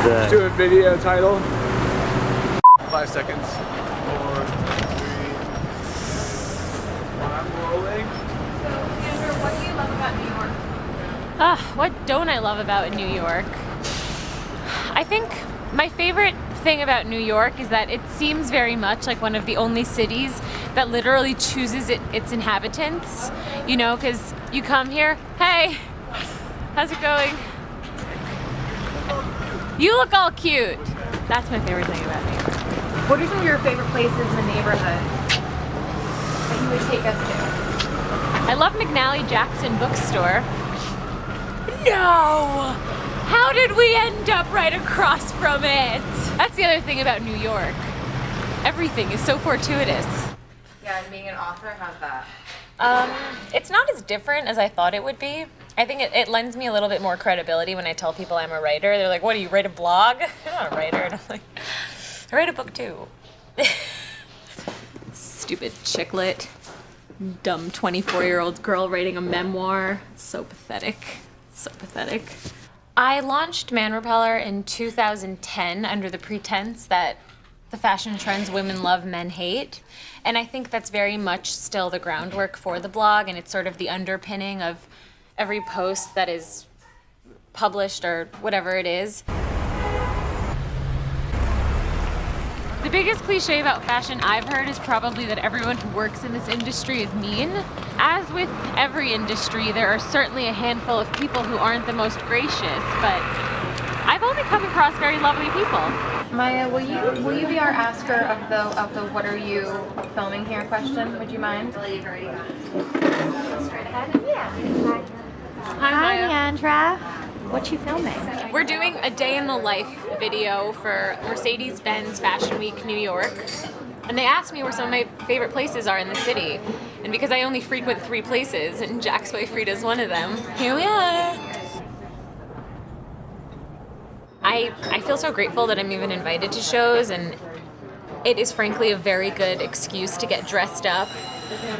Let's do a video title. 5 seconds. 4, 3, 2, 1. I'm rolling. So, Andrew, what do you love about New York? What don't I love about New York? I think my favorite thing about New York is that it seems very much like one of the only cities that literally chooses its inhabitants. You know, because you come here, hey, how's it going? You look all cute. That's my favorite thing about New York. What are some of your favorite places in the neighborhood that you would take us to? I love McNally Jackson Bookstore. No! How did we end up right across from it? That's the other thing about New York. Everything is so fortuitous. Yeah, and being an author, how's that? It's not as different as I thought it would be. I think it lends me a little bit more credibility when I tell people I'm a writer. They're like, what, do you write a blog? I'm not a writer. And I'm like, I write a book too. Stupid chicklet. Dumb 24-year-old girl writing a memoir. It's so pathetic. So pathetic. I launched Man Repeller in 2010 under the pretense that the fashion trends women love, men hate. And I think that's very much still the groundwork for the blog, and it's sort of the underpinning of every post that is published or whatever it is. The biggest cliche about fashion I've heard is probably that everyone who works in this industry is mean. As with every industry, there are certainly a handful of people who aren't the most gracious, but I've only come across very lovely people. Maya, will you be our asker of the what are you filming here question? Would you mind? Straight ahead. Yeah. Hi, Leandra. What you filming? We're doing a day in the life video for Mercedes-Benz Fashion Week New York. And they asked me where some of my favorite places are in the city. And because I only frequent 3 places, and Jack's Way Frida's one of them, here we are. I feel so grateful that I'm even invited to shows, and it is frankly a very good excuse to get dressed up.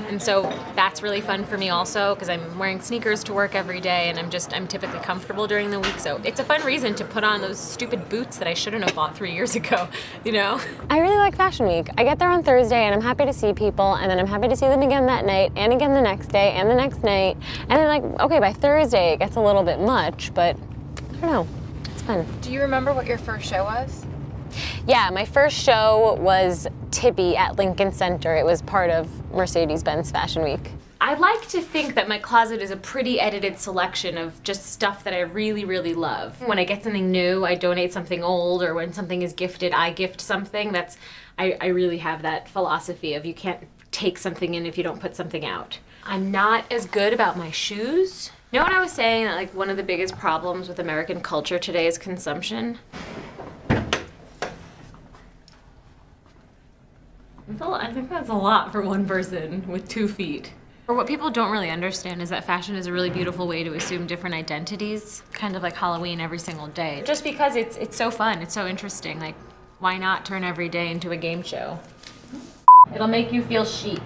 And so that's really fun for me also, because I'm wearing sneakers to work every day, and I'm typically comfortable during the week. So it's a fun reason to put on those stupid boots that I shouldn't have bought 3 years ago, you know? I really like Fashion Week. I get there on Thursday and I'm happy to see people, and then I'm happy to see them again that night and again the next day and the next night. And then like, okay, by Thursday it gets a little bit much, but I don't know, it's fun. Do you remember what your first show was? Yeah, my first show was Tippy at Lincoln Center. It was part of Mercedes-Benz Fashion Week. I like to think that my closet is a pretty edited selection of just stuff that I really, really love. When I get something new, I donate something old, or when something is gifted, I gift something. I really have that philosophy of you can't take something in if you don't put something out. I'm not as good about my shoes. You know what I was saying, that like one of the biggest problems with American culture today is consumption? I think that's a lot for one person with 2 feet. Or what people don't really understand is that fashion is a really beautiful way to assume different identities, kind of like Halloween every single day. Just because it's so fun, it's so interesting. Like, why not turn every day into a game show? It'll make you feel chic.